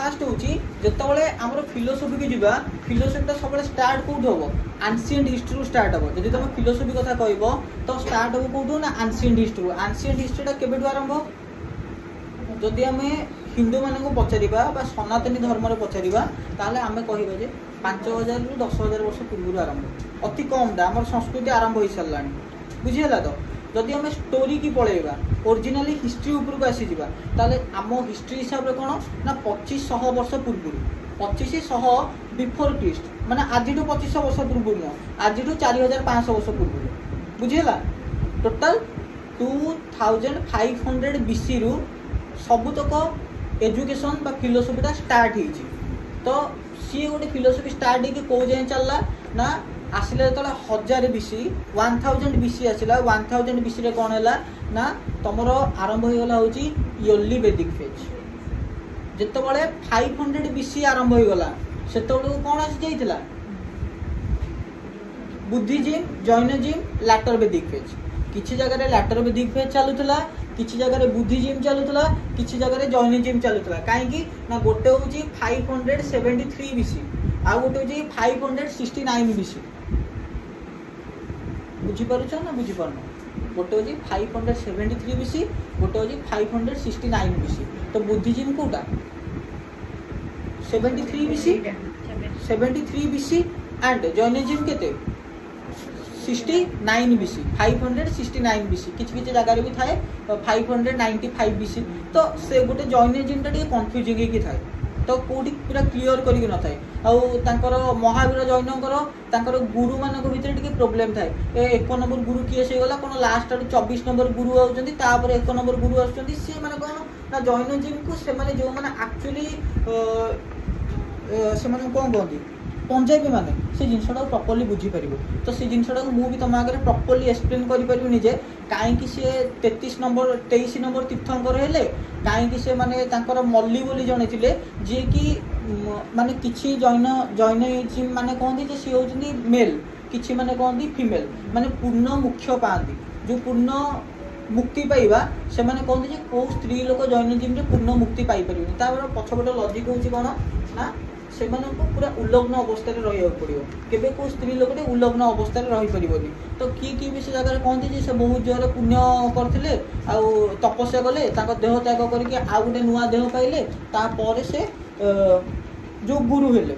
fast होची जेतबेले हमर philosophy के जिबा फिलोसफीटा सबले स्टार्ट कोड होबो एंशिएंट हिस्ट्री रू स्टार्ट होबो जदि तुम फिलोसफी कथा कहबो तो स्टार्ट होबो कोडू ना एंशिएंट हिस्ट्रीटा केबेटू आरंभ जदि हमें हिंदू मानक पचारिबा बा सनातनी धर्म रे पचारिबा ताले आमे कहिबा जे 5000 रु 10000 वर्ष पूर्व आरंभ अति कम दा हमर संस्कृति आरंभ होई सल्लानी बुझियला तो जदि हमें स्टोरी की पळेबा ओरिजिनली हिस्ट्री ऊपर को आसी जिबा ताले आमो हिस्ट्री हिसाब रे कोन ना 2500 वर्ष पूर्व 2500 बिफोर क्रिस्ट माने आजिटू 2500 वर्ष पूर्व न आजिटू 4500 वर्ष पूर्व बुझियला टोटल 2500 बीसी रु सबुतक एजुकेशन बा फिलोसफीटा स्टार्ट होइछि तो सी गोटे फिलोसफी स्टार्ट होइके को जाय चलला ना आसिले तो 1000 बीसी 1000 बीसी आसिला 1000 बीसी रे कोन हैला ना तमरो आरंभ होई गला होची इयरली वैदिक फेज जेतबेले 500 बीसी आरंभ होई गला सेतबेले कोन आसी जाइतिला बुद्धिज्म जैनिज्म लैटर वैदिक फेज किछि जगह रे लैटर वैदिक फेज चालुतला किछि जगह रे बुद्धिज्म चालुतला किछि जगह रे जैनिज्म चालुतला काहे कि ना गोटे होची 573 बीसी आ गोटे होची 569 बीसी बुझी पारुछ ना बुझी पारनो गोटे होची 573 बीसी गोटे होची 569 बीसी तो बुद्धिज्म कोटा 73 बीसी 73 बीसी एंड जैनिज्म केते 69 बीसी 569 बीसी किछि किछि जगह रे भी थाए 595 बीसी तो से गोटे जैनिज्म टा टे कंफ्यूजिंग ही थाए तो कोठी पूरा क्लियर करिक न थाए आउ तांकर महावीर जैनकर तांकर गुरु मानक भितर टिके प्रॉब्लम थाए ए 1 नंबर गुरु किए से गला कोन लास्ट आडू 24 नंबर गुरु आउचंदी तापर 1 नंबर गुरु आउचंदी से माने कोन ना जैनिज्म को से माने जो माने एक्चुअली से माने कोन कहंदी पंजाबी माने से जिनसटा प्रॉपर्ली बुझी परिबो तो से जिनसटा मु भी तमा आगे प्रॉपर्ली एक्सप्लेन करि परिबो जे काहे कि से 23 नंबर तीर्थंकर हेले काहे कि से माने तांकर मल्ली बोली जणे थिले जे कि माने किछि जैनिज्म माने कहंदी जे से होचनी मेल किछि माने कहंदी फीमेल माने पूर्ण मुख्य पांदी जो पूर्ण मुक्ति पाइबा से माने कहंदी जे को स्त्री लोक जैनिज्म रे पूर्ण मुक्ति पाइ परिबो तापर पछपट लॉजिक होची कोन ना से पूरा उल्लग्न अवस्था रहा पड़ो केबे को स्त्री लोक उल्लग्न अवस्था रही पारनी तो किए भी से जगह कहते से बहुत जोर पुण्य करते तपस्या कले देह त्याग करके आउ गोटे नुआ देह पाइले तापर से जो गुरु हेले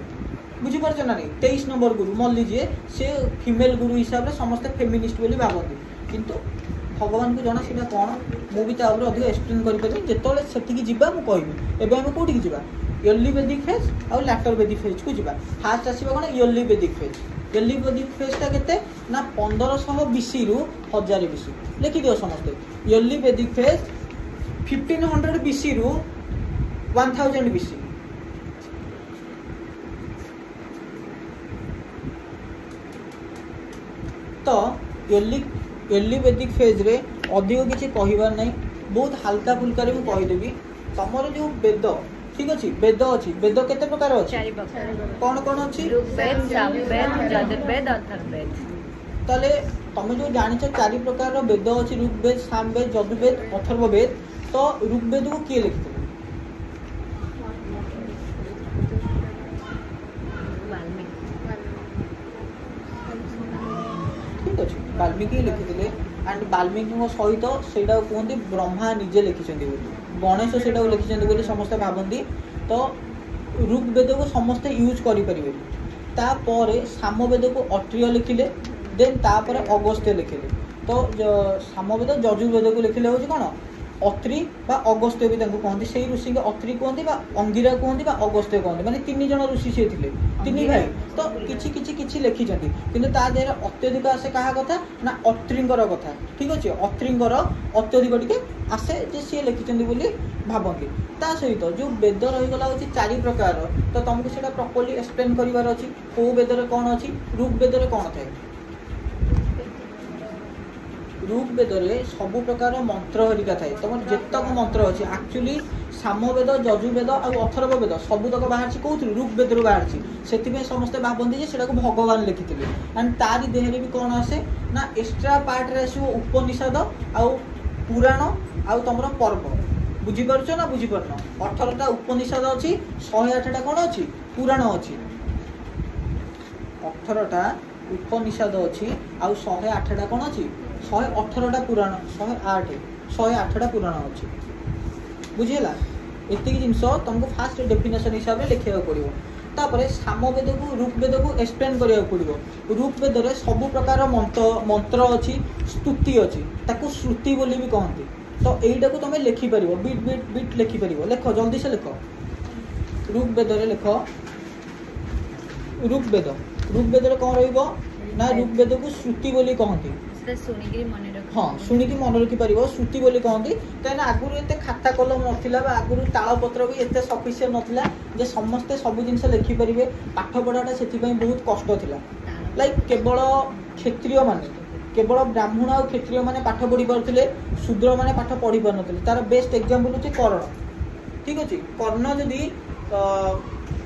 बुझीपार ना नहीं 23 नंबर गुरु मल्ली जी से फीमेल गुरु हिसाब से समस्ते फेमिनिस्ट बोली भावती किंतु भगवान को जना सीधा कौन मुझे अधिक एक्सप्लेन करें जिते से जीवा मुझे कहबी एवं आम कौटी जावा इयरली वैदिक फेज और लैटर वैदिक फेज को जीवा फास्ट आसवा कौन इयरली वैदिक फेजटा केते ना 1500 बीसी रु 1000 बीसी लिखि दियो समस्ते इयरली वैदिक फेज 1500 बीसी रु 1000 बीसी तो इयरली वैदिक फेज रे अधिक किसी कहबार नहीं बहुत हल्का फुल्का रे कहीदेवी तमर जो वेद ठीक अच्छी वेद अच्छी वेद केते प्रकार अच्छी कौन कौन अच्छी ऋग्वेद सामवेद यजुर्वेद अथर्ववेद ताले तुम जो जानिछ 4 प्रकार वेद अच्छी ऋग्वेद सामवेद यजुर्वेद अथर्ववेद तो ऋग्वेद को किए लिखिते ठीक अच्छी वाल्मीकि लिखिते एंड वाल्मीकि सहित से कहते ब्रह्मा निजे लिखिं गणेश से लिखिं समस्ते भावती तो ऋग्वेद को समस्ते यूज करें तापर सामवेद को अत्रिय लिखिले देन तापर अगस्त्य लिखिले तो सामवेद यजुर्वेद को लिखिले हूँ कौन अत्रि बा अगस्त्य भी कहते से ऋषि के अत्रि कहते अंगिरा कहते अगस्त्य कहते माने 3 जन ऋषि से थे 3 भाई तो किछि लिखिं किंतु ता देहरे अत्यधिक आसे कहा कथा ना अत्रिंकर कथा ठीक अच्छे अत्रिंकर अत्यधिक टिके आसे जे सी लिखिं बोली भावती ता सहित जो वेद रहीगला हूँ 4 प्रकार तो तुमको से प्रॉपर्ली एक्सप्लेन करार अच्छी कौ वेद कौन अच्छी ऋग्वेद कौन थाए ऋग्वेद सबु प्रकार मंत्र हरिका थाए तुम जितक मंत्र अच्छी एक्चुअली सामवेद यजुर्वेद और अथर्ववेद सबुतक बाहर कौन ऋग्वेद बाहर से समस्ते भावती से भगवान लिखी एंड तारी देहरे भी कौन आसे ना एक्सट्रा पार्ट रे आसो उपनिषद आउ पुराण आउ तुम पर्व बुझीपार ना बुझीपार 18टा उपनिषद अच्छी 108टा कौन अच्छी पुराण अच्छी 18टा उपनिषद अच्छी आउ 108टा कौन अच्छी 118टा पुराण 108टा पुराण अच्छी बुझीला एति जिनस तुमको फास्ट डेफिनेशन हिसाब से लिखा पड़ो तापर सामवेद को ऋग्वेद को एक्सप्लेन करा पड़ो ऋग्वेद में सब प्रकार मंत्र अच्छी स्तुति अच्छी ताको श्रुति बोली भी कहती तो यहीटा को तुम लिखिपर बिट बिट बिट लिखिपर लेख जल्दी से लिख ऋग्वेद लिख ऋग्वेद ऋग्वेद कौन रहा ऋग्वेद को श्रुति बोली कहती हाँ शुणिकी मन रखिपर श्रुति बोली कहती कहीं आगुरी एत खाता कलम नाला आगुरी तालपत्र भी एत सफिसीयंट नाला जे समस्ते सब जिन लिखिपर पाठ पढ़ाटा से बहुत कष्ट था लाइक केवल क्षत्रिय माने केवल ब्राह्मण और क्षत्रिय माने पाठ पढ़ी पारे शूद्र माने पाठ पढ़ी पार ना तार बेस्ट एग्जांपल होची कर्ण ठीक अच्छे कर्ण जदि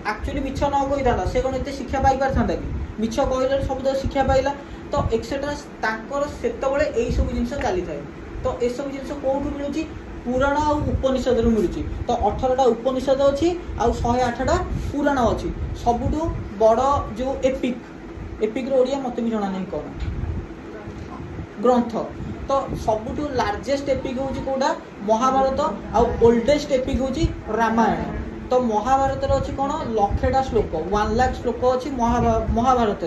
एक्चुअली मिछ न कही था से कौन एत शिक्षा पाई पार था कि मिछ कहले सब शिक्षा पाइला तो एक्सेट्रा सेतबले यही सब जिन चली थाए तो ये सब जिन कौटू मिलूँ पुराण और उपनिषद मिलूँ तो 18टा उपनिषद अच्छी आउ 108टा पुराण अच्छी सबुठू बड़ जो एपिक ओडिया मत भी जना नहीं कौन ग्रंथ तो सबुठू लार्जेस्ट एपिक हूँ कौटा महाभारत आउ ओल्डेस्ट एपिक हूँ रामायण तो महाभारत अच्छी कौन 1,00,000 श्लोक 1 लाख श्लोक अच्छी महाभारत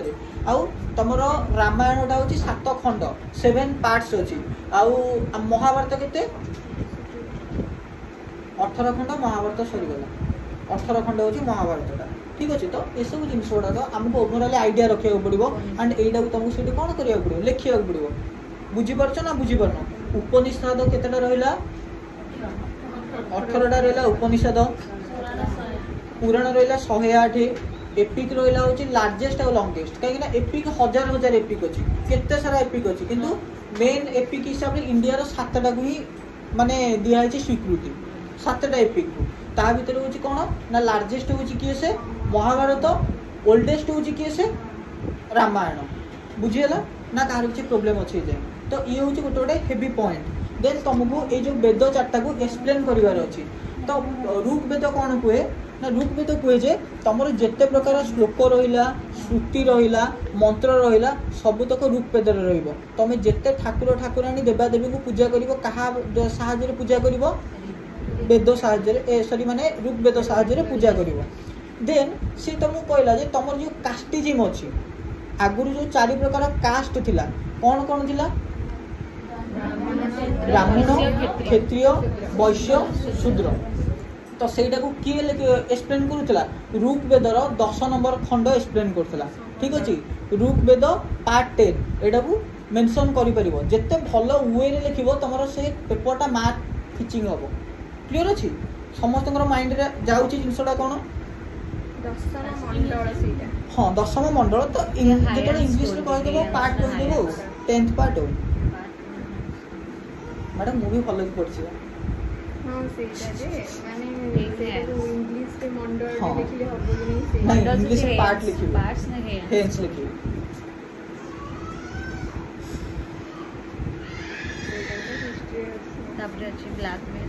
आउ तुमर रामायणटा हूँ 7 खंड 7 पार्ट्स अच्छी आउ महाभारत केते 18 खंड महाभारत सरीगला 18 खंड हूँ महाभारतटा ठीक अच्छे तो ये सब जिन गुड़ाक आमको ओभरअल आइडिया रखा पड़ो एंड यहीटा तुमको सीट कौन करा पड़ो लिखा पड़ो बुझीपार ना बुझीपार उपनिषद केतेटा रहा 18टा रहा उपनिषद पुराण रहा 108 एपिक रहा हूँ लार्जेस्ट और लंगेस्ट कहीं एपिक हजार हजार एपिक अच्छी केते सारा एपिक अच्छी किंतु मेन एपिक हिसाब से इंडिया 7टा को ही माने दिखाई स्वीकृति 7टा एपिक को ता भीतर हूँ कौन ना लार्जेस्ट हूँ किए से महाभारत ओल्डेस्ट हूँ किए से रामायण बुझीगला ना कहार किसी प्रोब्लेम अच्छे तो ये हूँ गोटे गोटे हेवी पॉइंट देन तुमको ये जो वेद 4टा को एक्सप्लेन करार अच्छी तो ऋग्वेद कौन कहे ना ऋग्वेद कहे जे तुमर जिते प्रकार श्लोक रहा श्रुति रहा मंत्र रहा सबुतक ऋग्वेद रमें जिते ठाकुर ठाकुराणी देवादेवी को पूजा कर साहाय्य पूजा कर वेद साहाय्य सॉरी माने ऋग्वेद साहाय्य पूजा कर देन सी तुमको कहला जे तुमर जो कास्टिजिम अच्छी आगुरी जो 4 प्रकार कास्ट थिला कौन कौन थिला ब्राह्मण क्षत्रिय वैश्य शूद्र तो सहीटा को किए एक्सप्लेन करूला ऋग्वेदर 10 नंबर खंड एक्सप्लेन करूला ठीक अच्छे ऋग्वेद पार्ट 10 एटा को मेंशन करि जिते भल वे लिख तुम से पेपरटा मार्क फिचिंग हम क्लीयर अच्छी समस्त माइंड जाऊँगी जिनसा कौन हाँ 10म मंडल तो जो इंग्लीश में कहीदेव पार्ट कहीदेव 10th पार्ट हो मैडम मुझे भल कि पढ़ी इंग्लिश पार्ट लिखिए हेंस लिखिए तापर अछि ब्लैक में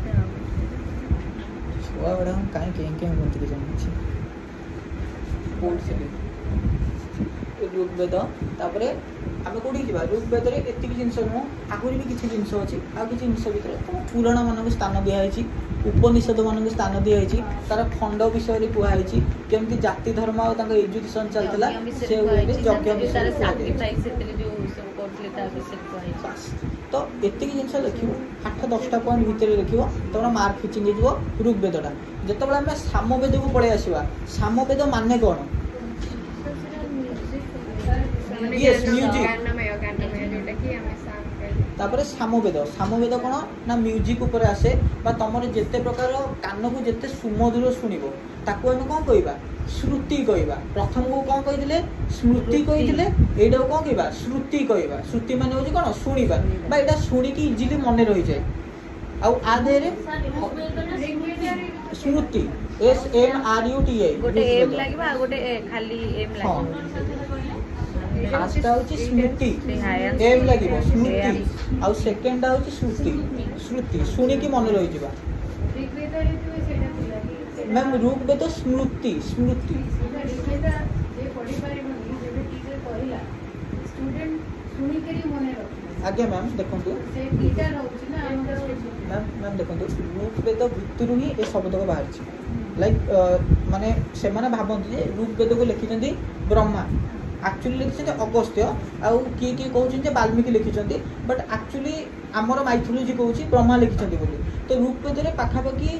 छुआ बड़ा हम काहे के बोलते के जानि कोड से ऋग्वेद तापर आम कौटी जा ऋग्वेद में एति जिनस नुह आगुरी भी किसी जिनस अच्छी आ कि जिनस भितर पुराण मान स्थान दिखाई उपनिषद मान स्थान दिखाई तार खंड विषय कहुई केमती जाति धर्म और एजुकेशन चलता से यज्ञ विषय तो एति जिनस लिख 8-10टा पॉइंट भितर लिख तुम मार्क फिचिंग हो ऋग्वेदटा जो आम सामवेद को पलि आसवा सामवेद माने कौन यस म्यूजिक तापर सामवेद सामवेद कौन ना म्यूजिक उपर आसे बा तुम जिते प्रकार कान को जिते सुमधुर शुणव ताकू आम कौन कहवा श्रुति कहवा प्रथम को कौन कही स्मृति कही एटा कौन कहवा श्रुति कहवा श्रुति मान हूँ कौन शुणा बा यहाँ शुणिकी इजिली मन रही जाए आधे स्मृति SMRUTI गोटे एम लागिबा गोटे खाली एम लागिबा फास्ट हूँ स्मृति एम लगे स्मृति आउ सेकेंड हूँ श्रुति श्रुति शुणिकी मन रही मैम ऋग्वेद स्मृति स्मृति आज्ञा मैम देखो मैम देखो ऋग्वेद भितर ही ये शब्द को बाहर लाइक माने से भावती जे ऋग्वेद को लिखिं ब्रह्मा एक्चुअली लिखिं अगस्त्य आउ किए किए कहते वाल्मीकि लिखिं बट एक्चुअली आमर माइथोलोजी कौन ब्रह्मा लिखिं बोली तो ऋग्वेद पाखापाखि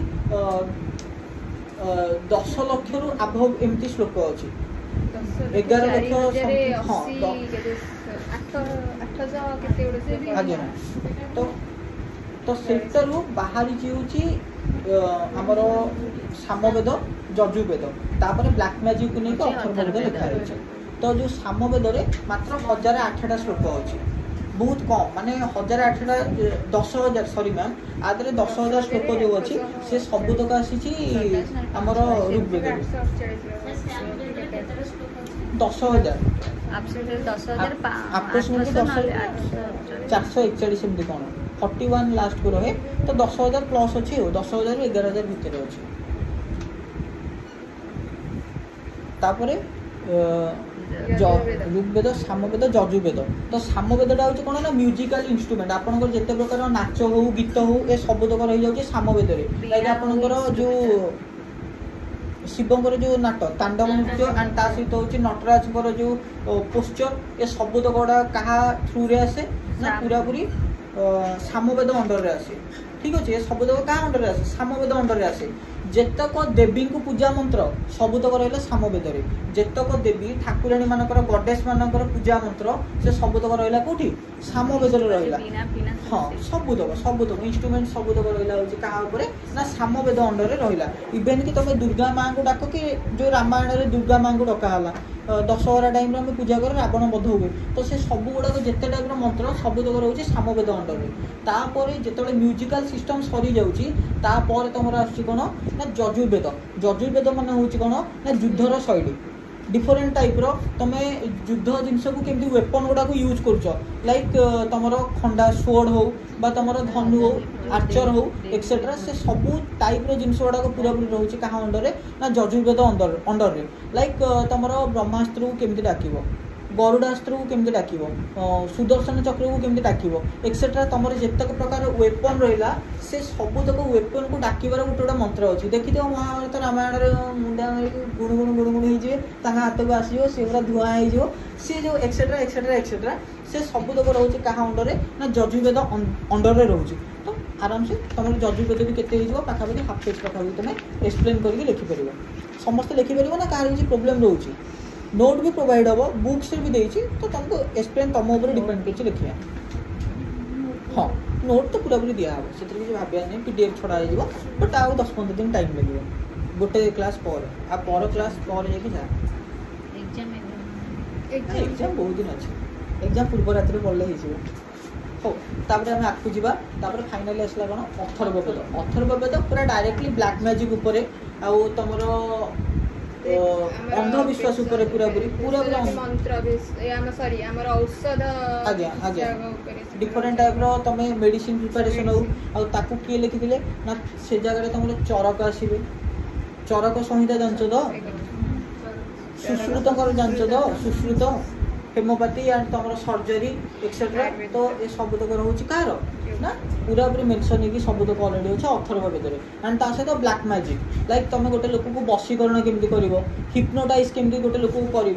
10 लक्ष रु आभव एमती श्लोक अच्छी 11 लक्ष आज्ञा तो सेटारू बाहरी आमर सामवेद यजुर्वेद तापर ब्लैक मैजिक को लेकर अथर्ववेद लिखा रही तो जो सामवेद मात्र 1008टा श्लोक अच्छी बहुत कम माने 1008टा 10,000 सॉरी मैम आदरे 10,000 श्लोक जो अच्छी से सबुतक आसी आमर ऋग्वेद 10,000 441 एमती कौन 41 लास्ट को रहे तो 10,000 प्लस अच्छी 10,000 11,000 भितर अच्छी तापरे ऋग्वेद सामवेद यजुर्वेद तो सामवेदटा हूँ कौन ना म्यूजिकल इंस्ट्रुमेंट आपंकर जिते प्रकार नाच हो गीत हो ये सबुतक रही जाऊँ सामवेद लाइक आपंकर जो शिवंकर जो नाट तांडव नृत्य एंड ता सहित हूँ नटराजर जो पोस्चर ये सबुतक गुड़ा क्या थ्रू रे आसे ना पूरा पूरी सामवेद अंडर रे आसे ठीक अच्छे सबुतक क्या अंडर रे आसे सामवेद अंडर रे आसे जेतक देवी को पूजा मंत्र सबुतक रहा सामवेद जेतक देवी ठाकुराणी मानकर गडेस मानकर पूजा मंत्र से सबुतक रहा कौटी सामवेद रहा हाँ सबुतक इंस्ट्रुमेंट सबुतक रहा क्या ना सामवेद अंडर रहा इवेन कि तुम दुर्गा माँ को डाक कि जो रामायण में दुर्गा माँ को डकाला दशहरा टाइम आम पूजा कर रावण बध हुए तो से सब गुड़ाक जिते टाइप मंत्र सबुतक रोचे सामवेद अंडर तापर जो म्यूजिकल सिस्टम सरी जाऊँगी तुम आस कौन ना यजुर्वेद मान हूँ कौन ना युद्धर शैली डिफरेंट टाइप रो तुम युद्ध जिनस को केमती वेपन गुड़ाक यूज कर लाइक तुम खंडा स्वोर्ड हो बा तुम धनु हो आर्चर हो एक्सेट्रा से सब टाइप रो जिनस गुड़ाक पूरा पूरी रोचे क्या अंडर ना यजुर्वेद अंडर लाइक तुम ब्रह्मास्त्र को केमती डाक गरुडास्त्र को केमती डाक सुदर्शन चक्र को केमती डाक एक्सेट्रा तुम जितक प्रकार वेपन रहा से सबुतक वेपन को डाकिबार गोटे गोटे मंत्र अच्छी देखी तो महाभारत रामायण मुंडा गुण गुण गुण गुण हो हाथ को आसो सी पूरा धुआं हो सी जो एक्सेट्रा एक्सेट्रा एक्सेट्रा से सबुतक रोचे क्या अंडर ना यजुर्वेद अंडर रोचे तो आराम से तुम यजुर्वेद भी केते पाखापाखि हाफ पेज पाखापाखि तुम एक्सप्लेन करके लिखिपर समस्त लिखिपर ना कहार किसी प्रोब्लेम रोचे नोट भी प्रोवाइड हम बुक्स भी देती तो तुमको एक्सप्लेन तुम ऊपर डिपेंड कर लिखा हाँ नोट तो पूरा पूरी दिया हे से किसी भाविया नहीं पीडीएफ छड़ा हो बट आउ 10-15 दिन टाइम लगे गोटे क्लास पर क्लास पर जा एग्जाम बहुत दिन अच्छे एग्जाम पूर्व रात्रि पढ़ले हो तापर आम आगे जावा फाइनाली आसला कौन अथर्ववेद पूरा डायरेक्टली ब्लैक मैजिक उपर आउ तुम अंधविश्वास पूरा पूरी आज्ञा आज्ञा डिफरेंट टाइप रो तुम मेडिसिन प्रिपरेशन हो ताकू किए लिखी ना से जगह तुम चरक आसवे चरक संहिता जानच तो सुश्रुत जानच तो सुश्रुत हेमोपैथी एंड तुम सर्जरी एक्सेट्रा तो ये सबुतक रोचे कह ना पूरा पूरी मेनसन हो सबुतक अलरेडी अच्छे अथर्ववेद एंड ता सहित ब्लैक मैजिक लाइक तुम गोटे लोक को बशीकरण केमती कर हिप्नोटाइज केमती गोटे लोक को कर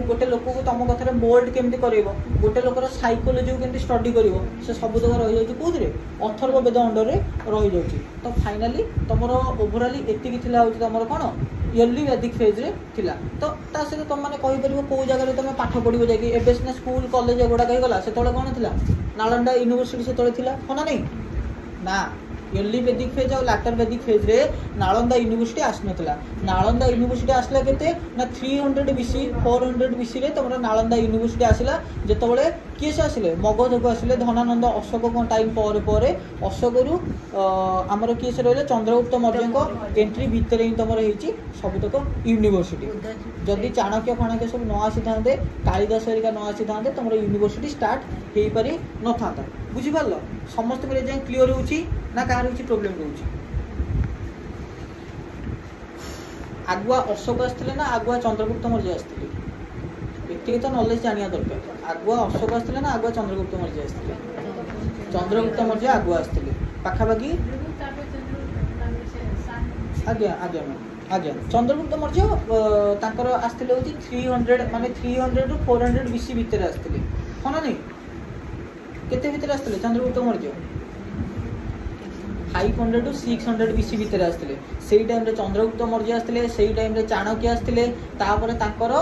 गोटे लोक को तुम कथा बोल्ड केमती कर गोटे लोकर साइकोलोजी को केमती स्टडी कर से सबुतक रही जाए कौन अथर्ववेद अंडर रही जाए तो फाइनाली तुम ओभराली एति तुम कौन इयरली वैदिक फेज रे थिला तो ता सहित तुम मैंने कहीपर कौ जगह तुम पाठ पढ़ो जाकि एबे सिना स्कूल कॉलेज गुड़ाक होगा से कौन था नालंदा यूनिवर्सिटी से थिला हाँ ना नहीं ना इयरली वैदिक फेज और लैटर वैदिक फेज रे नालंदा यूनिवर्सिटी आसनला नालंदा यूनिवर्सिटी आसला केते ना 300 बीसी 400 बीसी रे तुम नालंदा यूनिवर्सिटी आसला जितेबाला किए से आसिले मगध को आसिले धनानंद अशोक टाइम पर अशोक रु आमर किए से रही चंद्रगुप्त मौर्य को एंट्री भितर ही तुम रही सबुतक यूनिवर्सिटी जदि चाणक्य फाणक्य सब न आसी था कालिदास हरिका न आसी था तुम यूनिवर्सिटी स्टार्ट हो पारि न था बुझिपार समस्त जाए क्लीयर हो ना कह प्रोब्लेम रोचे आगुआ अशोक आसते ना आगुआ चंद्रगुप्त मौर्य आसते ये तो नॉलेज जानिया दरकार आगुआ अशोक आसते ना आगुआ चंद्रगुप्त मौर्य आसते चंद्रगुप्त मौर्य आगुआ आसते पाखापाखि आज्ञा आज्ञा मैम आज्ञा चंद्रगुप्त मौर्य तांकर आसते होची 300 माने 300 टू 400 बीसी भितर आसते हाँ ना नहीं केते भितर आसते चंद्रगुप्त मौर्य 500 टू 600 बीसी भितर आसते से टाइम रे चंद्रगुप्त मौर्य आसते से टाइम रे चाणक्य आसते तापर तांकर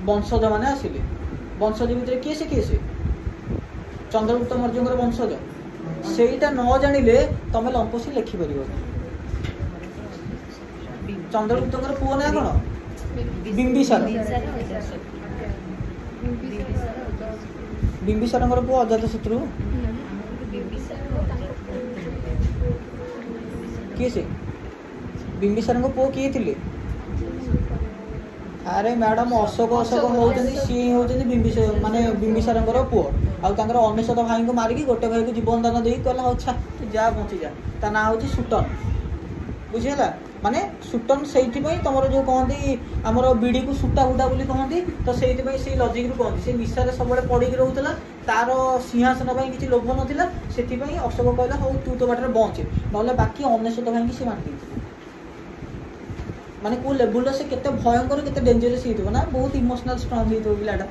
वंशज माने आसिले वंशज भितर किए से चंद्रगुप्त मौर्य वंशज सेटा न जानिले तमे लंपोसी लिखि परिबो चंद्रगुप्त पुओ ना कौन बिंबिसार बिंबिसार पुओ अजातशत्रु किए से बिंबिसार पुओ किए थिले अरे मैडम अशोक अशोक होती सी होती बिंबिसार माने बिंबिसार पुओ आउर अनेशत भाई को मारिकी गोटे भाई को जीवन दान दे कहला अच्छा तू जा बची जा ता ना हूँ सुटन बुझीगला माने सुटन से तुम जो कहती आमर बिड़ी को सुटा फुटा बोली कहती तो से लजिक रू कहती से निशार सब पड़ी रोला तार सिंहासन किसी लोभ नाला से अशोक कहला हूँ तू तो बाटर बचे ना बाकी अनेशत भाई सी मार माने को लेवल से केते भयंकर केते डेंजरस हो ना बहुत इमोशनल स्ट्रांग हो पिलाटा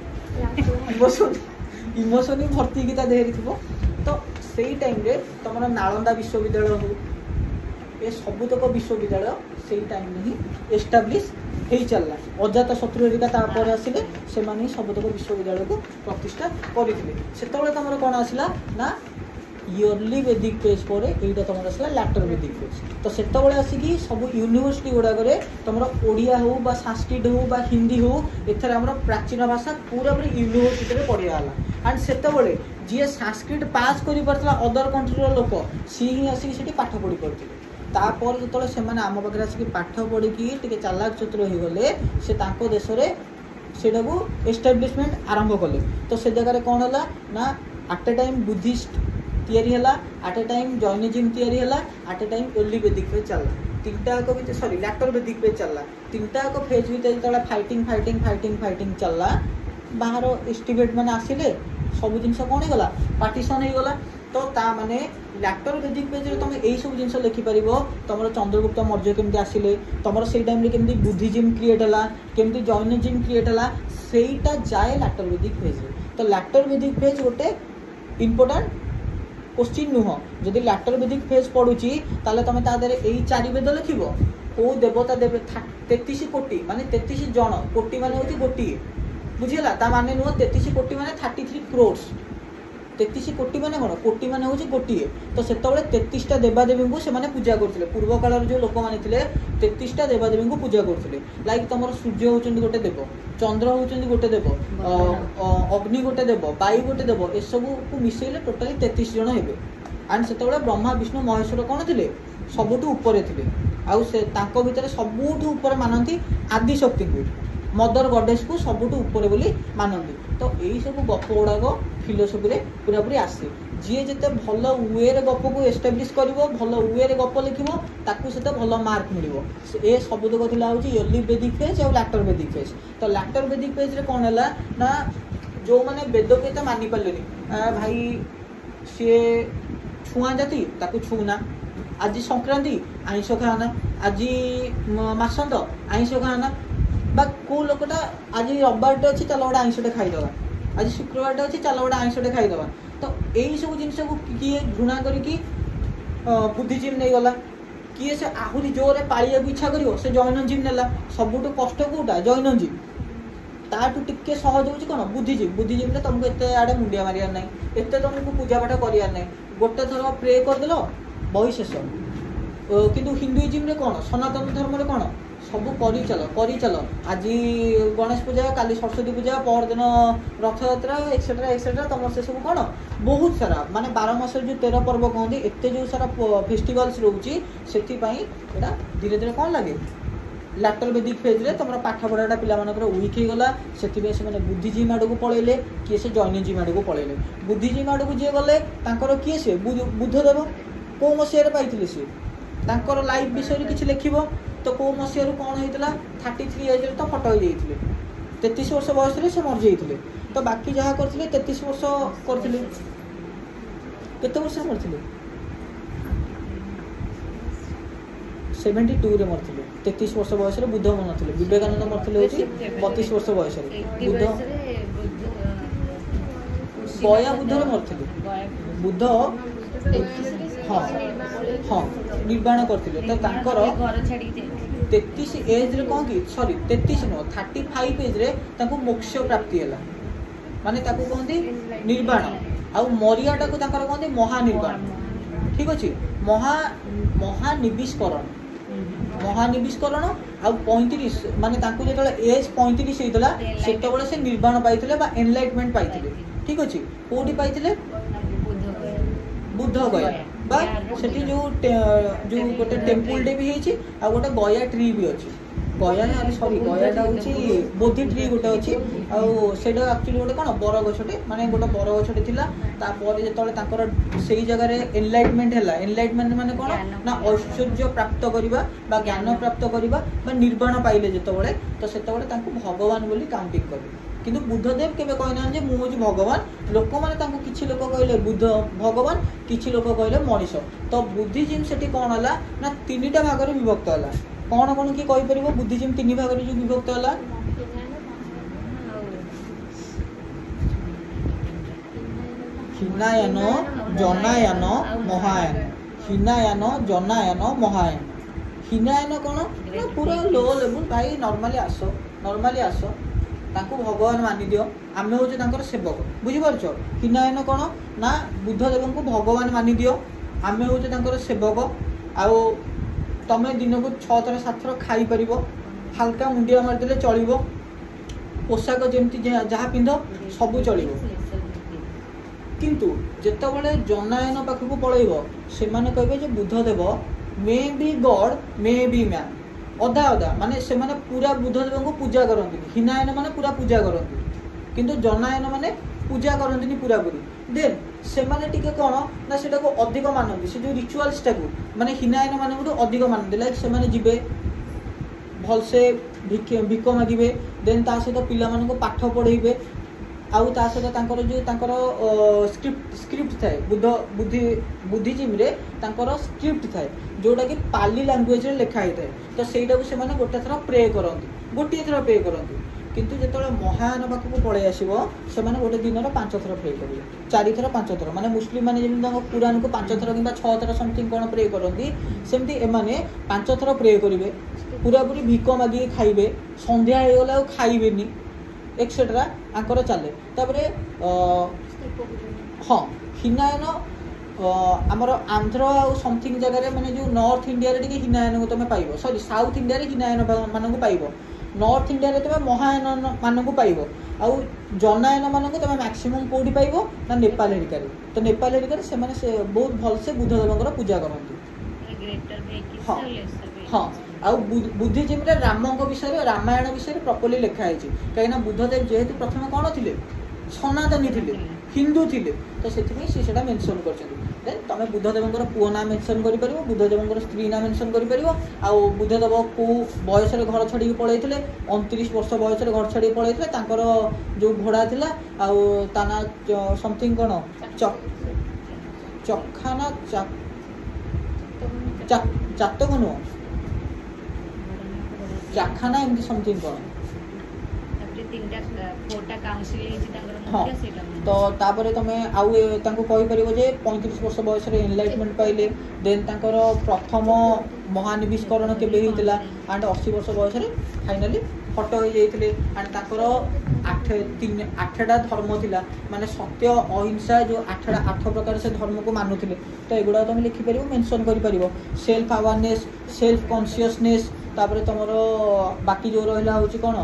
इमोशन ही भर्ती की देहरी थी तो से टाइम रे तुम नालंदा विश्वविद्यालय हो ये सबुतक विश्वविद्यालय से टाइम में ही एस्टाब्लीश हो चलला अजात शत्रु हेरिका आसिले से सबुतक विश्वविद्यालय को प्रतिष्ठा करते से तुम कौन आसला ना इयरली वेदिक पेज पर यहीटा तुम आसला लैटर वेदिक पेज तो से आसिकी सब यूनिवर्सिटी गुड़ाक तुम ओडिया हो बा संस्कृत हो बा हिंदी हो एथर आम प्राचीन भाषा पूरा पूरी यूनिवर्सिटी पढ़ाला एंड से जी संस्कृत पास कर अदर कंट्री लोक सी ही आसिक पाठ पढ़ी पड़ते तापर जो से आम पाखे आसिक पाठ पढ़ी चालाक चतुर हो गले से देश में सेटा को एस्टाब्लिशमेंट आरंभ कले तो से जगह कौन है ना आट ए टाइम बुद्धिस्ट तैयारी है आट ए टाइम जैनिज्म तैयारी है at a time early Vedic phase चलला तीनटा भी सॉरी लैटर वेदिक फेज चलला तीनटा फेज भीतर जो फाइटिंग फाइटिंग फाइटिंग फाइटिंग चलला बाहर एस्टिमेट मैंने आसिले सब जिन कौन हो गला पार्टीशन हो गला तो ता माने लैटर वेदिक पेज रे तुम यही सब जिन लिखिपर तुम चंद्रगुप्त मौर्य केमती आसिले तुम से टाइम रे केमती बुद्धिज्म क्रिएट है केमती जैनिज्म क्रिएट है सेटा जाए लैटर वेदिक पेज रे तो लैटर वेदिक पेज गोटे इंपोर्टेंट क्वेश्चन नुह जदि लैटर वेदिक पेज पढ़ुची ताले तुम यही 4 वेद लिख को देवता देवे 33 कोटी माने 33 जन कोटी माने होती गोटे बुझीगला ता माने नुह 33 कोटी माने 33 क्रोर्स 33 कोटी माने कौन कोटी माने होची गोटे तो से 33टा देवादेवी को से पूजा करते पूर्व काल जो लोक मैंने 33टा देवादेवी को पूजा करते लाइक तुम सूर्य होती गोटे देव चंद्र होती गोटे देव अग्नि गोटे देव वायु गोटे देव ए सब को मिसेले टोटाली 33 जन हे एंड से ब्रह्मा विष्णु महेश्वर कौन थे सबुठू ऊपर थे आउ से भितर सबुठू ऊपर मानती आदिशक्ति को मदर गॉडेस को सबुठू ऊपर बोली मानती तो यही सब गप गुड़ाक फिलोसफी रे पूरा पूरी आसे जी जिते भल वे रे गप को एस्टाब्लिश कर भल वे रे गप लिख ताकू से भल मार्क मिल ए सबुतक थी अर्ली वेदिक पेज और लैटर वेदिक पेज तो लैटर वेदिक पेज रे कौन है ना जो मैंने वेद को एत मानि पारे भाई सी छुआ जाति ताकू छूना आज संक्रांति आइंष खाना आज मासंत आइंष खाना बा को लोकटा आज रविवार अच्छी चल गोटे आइंषटे खाईदे आज शुक्रवार अच्छी चल गोटे आइंषटे खाईदे तो यही सब जिन को किए घृणा करके बुद्धिजीम नहीं गला किए से आहरी जोरे पालिया इच्छा कर से जैनजिम नेला सबुठ कष्ट कौटा जैनजिम ताठू टिके सहज हो कौन बुद्धिजीम बुद्धिजीम तुमको एत आड़े मुंडिया मारियार ना एत तुमको पूजा पाठ करार ना गोटे थर प्रे करदेल बही शेष किंतु हिंदुइजिम रे कौन सनातन धर्म रे कौन सब करी चल आज गणेश पूजा काली सरस्वती पूजा परदिन रथयात्रा एक्सेट्रा एक्सेट्रा तुम से सब कौन बहुत सारा माने 12 मास जो 13 पर्व कहते एत जो सारा फेस्टिवल्स रोचे से धीरे धीरे कौन लगे लैटर वेदिक फेज रे तुम पाठ पढ़ाटा पिला वीक हो गला से बुद्धिजीम आड़ को पलैले किए से जैनिज्म आड़ को पलैले बुद्धिजीम आड़ को जी गले किए से बुद्धदेव कौ मसीह पाई सी लाइफ विषय किसी लिख तो को मसीह कौन होता 33 एज तो फटो हो जाते 33 वर्ष बयस से मर जाते तो बाकी जहाँ करते 33 वर्ष करते केते वर्ष मरते 72 रे मरते 33 वर्ष बयस बुद्ध मरते विवेकानंद मरते 32 वर्ष बयस बुद्ध गया बुद्ध मरते बुद्ध हाँ हाँ निर्माण करते तो तांकर 33 एज रे कौन कि सॉरी 33 नो 35 एज रे तांको मोक्ष प्राप्ति हैला माने ताको कहंती निर्वाण आउ मरियाटा को तांकर कहंती महानिर्वाण ठीक अछि महानिविष्करण आउ 35 माने तांको जेतले एज 35 हेतला सेतबेले से निर्वाण पाइथिले बा एनलाइटमेंट पाइथिले ठीक अछि कोठी पाइथिले बुद्ध गया बा सेठी जो गोटे टेम्पल डे भी हेछि आ गोटे गया ट्री भी अछि गया ना सॉरी गयाटा होछि बोधि ट्री गोटे अछि आ सेटा एक्चुअली गोटे कोन बर गछटे माने गोटे बर गछटे थिला ता परे जेतले तांकर सेही जगह रे एनलाइटमेंट हैला एनलाइटमेंट माने कोन ना ऐश्वर्य प्राप्त करिबा बा ज्ञान प्राप्त करिबा बा निर्वाण पाइले जेतबेले तो सेतबेले तांको भगवान बोली काउंटिंग करबे किंतु बुद्धदेव केबे कहना जे मु होछि भगवान लोक माने तांको किछि लोक कहले बुद्ध भगवान किछि लोक कहले मनीष तो बुद्धिजिम सेठी कोन हला ना तीनटा भाग रे विभक्त हला कौन कौन कि कहि परिबो बुद्धिजिम तीन भाग रे जो विभक्त हला हिनायन जनायन महायन हिनायन जनायन महायन हिनायन कोन ना पूरा लो लेवल भाई नॉर्मली आसो ताको भगवान मानि दियो आमे होजे तांकर सेवक बुझि परछो हिनायन कोन ना बुद्ध देव को भगवान मानि दियो आमे होजे तांकर सेवक आउ तमे दिन को 6 थर 7 थर खाई परिबो हल्का मुंडिया मार देले चलिबो पोशाक जेमती जहाँ पिंध सब चलिबो किंतु जेतबेले जनायन पाखकु पळैबो से माने कहबे जे Buddha Dev may be God may be man अधा अधा माने से माने पूरा बुद्ध देव को पूजा करंती हिनायन माने पूरा पूजा करंती किंतु जनायन माने पूजा करंती पूरा पूरी देन से माने टिके कोन ना सेटा को अधिक मानंती से जो रिचुअल्स टाकू माने हिनायन माने को अधिक मानंती लाइक से माने जिबे भल से भिक मागिबे देन ता सहित पिला माने को पाठ पढाइबे आउ ता सहित तांकर जो तांकर स्क्रिप्ट थाए बुद्धिजिम रे तांकर स्क्रिप्ट थाए जोटा कि पाली लैंग्वेज रे लिखा होता है तो सेटा को से माने गोटे थरा प्रे करंती गोटे थरा प्रे करंती किंतु जेतले महायान पाखकु पळे आसीबो से माने गोटे दिन रे 5 थरा प्रे करिवे 4 थरा 5 थरा माने मुस्लिम माने जेमि तांको कुरान को 5 थरा किबा 6 थरा समथिंग कोन प्रे करंती सेमती ए माने 5 थरा प्रे करिवे पूरा पूरी भिक मागी खाइबे संध्या हे गला खाइबेनी एक्सेट्रा आंकर चले तापरे हाँ हिनायन आमर आंध्र आ समथिंग जगह माने जो नॉर्थ इंडिया रे टिके हिनायन को तमे पाइबो सॉरी साउथ इंडिया रे हिनायन मानन को पाइबो नॉर्थ इंडिया रे तमे महायान मानन को पाइबो आ जनायन मानन को तमे मैक्सिमम कोडी पाइबो ना नेपाल हेरिका रे तो नेपाल हेरिका रे से माने से बहुत भल से बुद्ध देवंकर पूजा करंती ग्रेटर में हाँ हाँ आ बुद्धिजिम रे रामंग विषय रामायण विषय प्रॉपर्ली लिखा है कहीं बुद्धदेव जेहेतु प्रथम कौन थे सनातनी थे हिंदू थे तो से सेटा मेंशन करछन देन तमे बुद्धदेवंकर पुओ ना मेंशन करि परिबो बुद्धदेवंकर स्त्री ना मेंशन करि परिबो आ बुद्धदेव को बयस रे घर छडी पळैथिले 29 वर्ष बयस रे घर छडी पळैथिले तांकर जो घोड़ा थिला आ ताना समथिंग कोन चखाना चातक नो चाखाना एमती समथिंग कोन हाँ तो तापर तुम आउ कही पार 35 वर्ष बयस एनलाइटमेंट पाइले देन तांकर प्रथम महानिविष्करण केबे होइतिला एंड 80 वर्ष बयस फाइनली फटो हो जाइतिले एंड तांकर 8टा धर्म थिला माने सत्य अहिंसा जो 8 प्रकार से धर्म को मानुथिले तो एगुडा तुम लिखि परिबो मेंशन करि परिबो सेल्फ अवेयरनेस सेल्फ कॉन्शियसनेस तापर तुमर बाकी जो रहिला होची कोन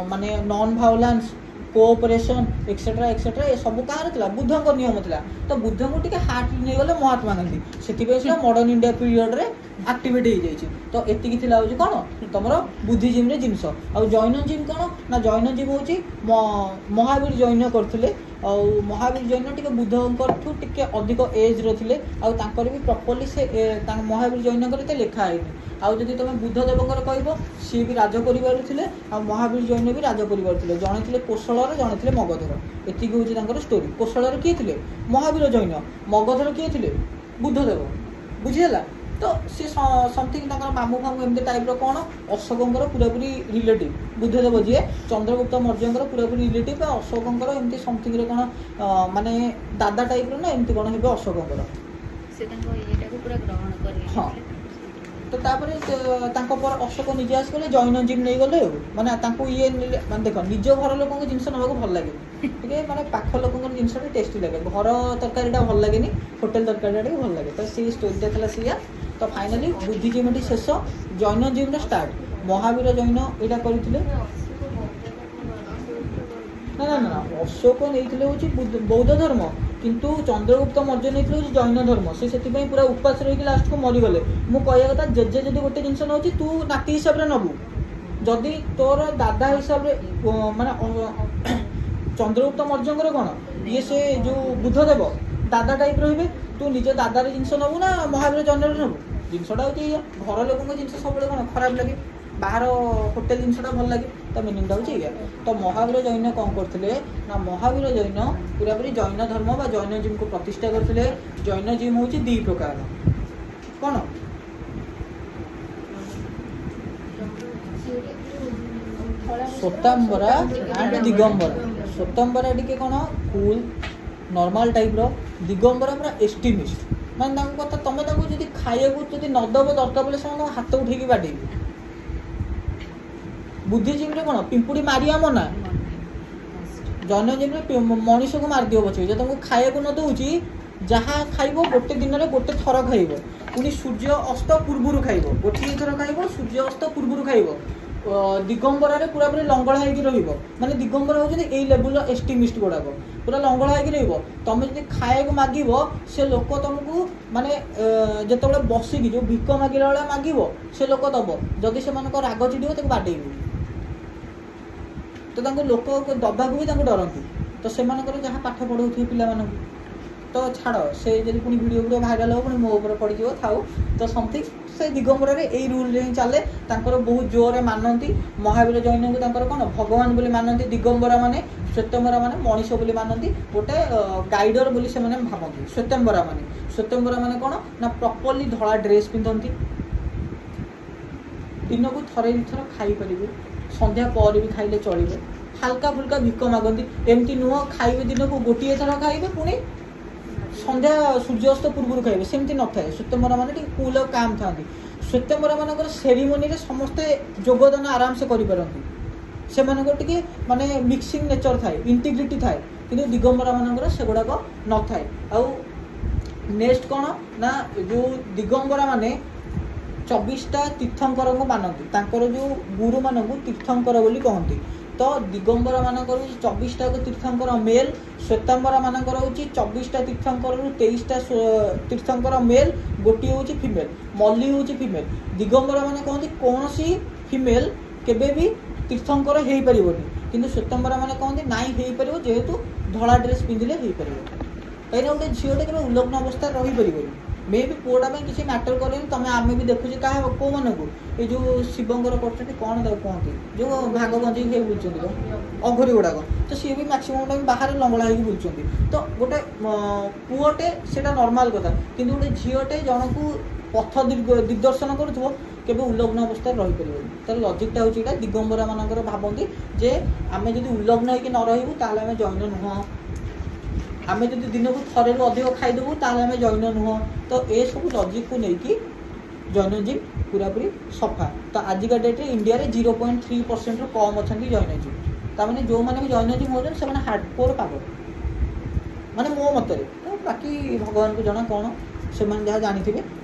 माने non violence cooperation etcetera etcetera ये सब कहार थिला बुद्ध को नियम थिला तो बुद्ध को टिके हार्ट नै गले महात्मा गांधी सेति बेस मॉडर्न इंडिया पीरियड रे आक्टिवेट हो जाइए तो एतिकी थिला होची कोन तमरो बुद्धिजीम रे जिंस आ जैनजिम कोन ना जैनजिम होची महावीर जैन करथिले आ महावीर जैन टिके बुद्धंकर ठू टिके अधिक एज रो थिले आ तांकर भी प्रॉपर्ली से महावीर जैन करते लिखा आइनी आ जदि तुम बुद्धदेवकर कहबो सी भी राज करि पारुथिले आ महावीर जैन भी राज करि पारुथिले जणे थिले कोशलर जणे थिले मगधर एतिकी होची तांकर स्टोरी कोशलर किए थिले महावीर जैन मगधर किए थिले बुद्धदेव बुझिला तो सी समथिंग मामू फामू एमती टाइप कौन अशोकर पूरापूरी रिलेटिव बुद्धदेव जी चंद्रगुप्त मौर्य पूरापूरी रिलेटिव अशोकर एमती समथिंग कौन माने दादा टाइप ना एमती कौन हे अशोकर हाँ तो तापर अशोक निजे आस गले जैनजिम नहीं गले माने ये माने देख निज घर लोक जिनस ना भल लगे टे माने पाख लोक जिनस टेस्टी लगे घर तरकारीटा भल लगे होटेल तरकारीटा भल लगे तो सी स्टोरीटा था सीया तो फाइनाली बुद्धिजीम शेष जैनजिम स्टार्ट महावीर जैन यहाँ करते ना ना अशोक नहीं बौद्ध धर्म किंतु चंद्रगुप्त मौर्य नहीं जैन धर्म से पूरा उपास रही लास्ट को मरीगले मुझे कहया कथा जेजे जब गोटे जिनस नौ तू नाती हिसाब से नबू जदि तोर दादा हिसाब से माने चंद्रगुप्त मौर्य कौन ये से जो बुद्धदेव दादा टाइप रे तू निज दादार जिनस नबू ना महावीर जैन नबू जिनसटा हूँ घर लोक जिनस सब कौन खराब लगे बाहर होटेल जिनसटा भल लगे तो मिनिंगटा हूँ तो महावीर जैन कौन करते ना महावीर जैन पूरापूरी जैन धर्म बा जैनजिम को प्रतिष्ठा करते जैनजिम हूँ दी प्रकार कौन श्वेतांबरा एंड दिगंबरा श्वेतांबरा टी कौन कूल नॉर्मल टाइप रो दिगंबरा पूरा एस्टिमिस्ट माने कथा तुम जब खाया नदब दरकार बोले से हाथ उठे बाटे बुद्धिजीम रे कौन पिंपुड़ी मारिया मना जैनजिम रे मनीष को मार दियो पछे जो तुमको खाया को न दउची जहाँ खाइबो गोटे दिन रे गोटे थर खाइबो पुनी सूर्य अस्त पूर्वरु खाइबो गोटे थर खाइबो सूर्य अस्त पूर्वरु खाइबो दिगंबरा रे पूरा पूरी लंगड़ा होगी रहिबो माने दिगंबरा होउछन एई लेवल एस्टिमिस्ट गुड़ाक पूरा लंगड़ा होगी रहिबो तुम जब खाया को मागिबो से लोक तुमको माने जेतबेले बसिकी जो भिक मागिला बेला मागिबो से लोक दब जदि से मानक राग चिड़िबो ताको बाडेइबो तो तांको लोक दबाक भी डरती तो से जहाँ पाठ पढ़ाऊे पिला तो छाड़ से जब पुणी वीडियो वीडियो भाइराल हो पुणी मो ऊपर पड़ज थाऊ तो समथिंग से दिगंबरा रे यही रूल रे चले बहुत जोर मानती महावीर जैन को कौन भगवान बोली मानती दिगंबरा माने श्वेतंबरा माने मनीष बोली मानती गोटे गाइडर बोली से भावती श्वेतंबरा माने कौन ना प्रॉपर्ली धड़ा ड्रेस पिंधती दिन को थरे थर खाई पारे संध्या पर भी खाइले चलिए हाल्का फुल्का भिक मागती एमती नुह खाइबे दिन को गोटे थर खाइबे पुणी संध्या सूर्यास्त पूर्व खाइबे सेमती न थाए श्वेतंबरा माने कूल काम था श्वेतंबरा मानकर सेरिमोनी रे समस्ते योगदान आराम से करिपारंती से मानकर माने मिक्सिंग नेचर थाए इंटीग्रिटी थाए किंतु दिगंबरा मानकर सेगुड़ाक न थाए आउ नेक्स्ट कौन ना जो दिगंबरा माने 24टा तीर्थंकर को मानती जो गुरु मान तीर्थंकर बोली कहती तो दिगंबरा मानकर 24टा तीर्थंकर मेल श्वेतांबरा मानकर हूँ 24टा तीर्थंकर 23टा तीर्थंकर मेल गोटे हूँ फीमेल मल्ली हूँ फीमेल दिगंबरा माने कहती कौन सी फीमेल केबे भी तीर्थंकर हो पारनि किंतु श्वेतांबरा माने कहती नाई हो पार जेहेतु धड़ा ड्रेस पिंधिले हो पार कहीं गोटे झीटे के उल्लग्न अवस्था रही पार मे भी पुआटा किसी मैटर करें तुम आम भी देखुचे क्या कौ मन को ये जो शिवंकर कर कौन कहते जो भाग गंजे खाई बुलूँ अघरी गुड़ाक तो सी भी मैक्सीम टाइम बाहर लंगड़ा होगी बुलूँ तो गोटे पुओटे से नॉर्मल कथा कि गोटे झीटे जन को पथ दिग्दर्शन करूँ केवल उल्लग्न अवस्था रही पार तार लजिकटा हूँ यहाँ दिगंबरा मानकर भावती जे आम जब उल्लग्न होगी न रही ताल आम जैन नुह आम जब दिन को थरे अधिक खाईदेबू ताल आम जैन नुह तो ये सब लजिक को लेकिन जैनजिम पूरापूरी सफा तो आजिका डेट्रे इंडिया रे 0.3% कम अच्छा जैनजिम ताने जो मैंने भी जैनजिम होते से हार्डकोर पागल माने मो मतरे तो बाकी भगवान को जना कौन से जहाँ जानी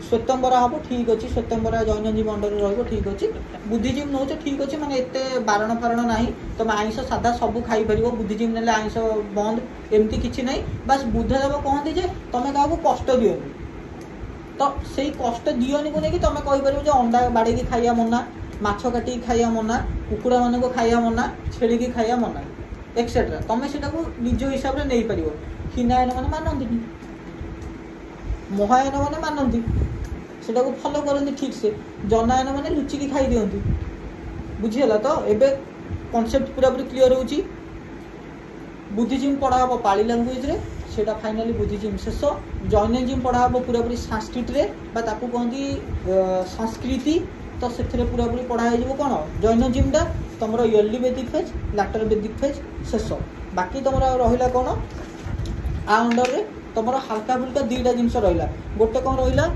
श्वेतंबरा हम ठीक अच्छे श्वेतंबरा जैनजिम अंडर रही ठीक अच्छे बुद्धिजीम नौ ठीक अच्छे मैंने एत बारण फारण ना तुम आइंस सादा सब खाई पार बुद्धिजीम ने आइंस बंद एमती किसी ना बस बुद्धदेव कहते तुम क्या कष्ट दियो तो से कष्ट दियोनी को नहीं तुम कहीपर अंडा बाड़ी खाइया मना माछ काटिकी खाइया मना कुकुड़ा मान को खाइया मना छेड़ी की खाइया मना एक्सेट्रा तुम से निज हिसाब से नहीं पार हिनायन मैंने मानती महायन मैंने मानती से फॉलो करती ठीक से जनायन मैंने लुचिकी खाई दिखती बुझीगला तो एबे कॉन्सेप्ट पूरा पूरी क्लियर होची बुद्धिज्म पढ़ा हम पाली लैंग्वेज रे सेटा फाइनाली बुद्धिज्म शेष जैनिज्म पढ़ा हम पूरा पूरी संस्कृत रे बा ताकू कहती संस्कृति तो से पूरा पूरी पढ़ा हो कौन जैनिज्मटा तुम early Vedic phase later Vedic phase शेष बाकी तुम रहा कौन आ अंडर रे तुम हल्का फुल्का 2टा जिनस रहा गोटे कौन रहा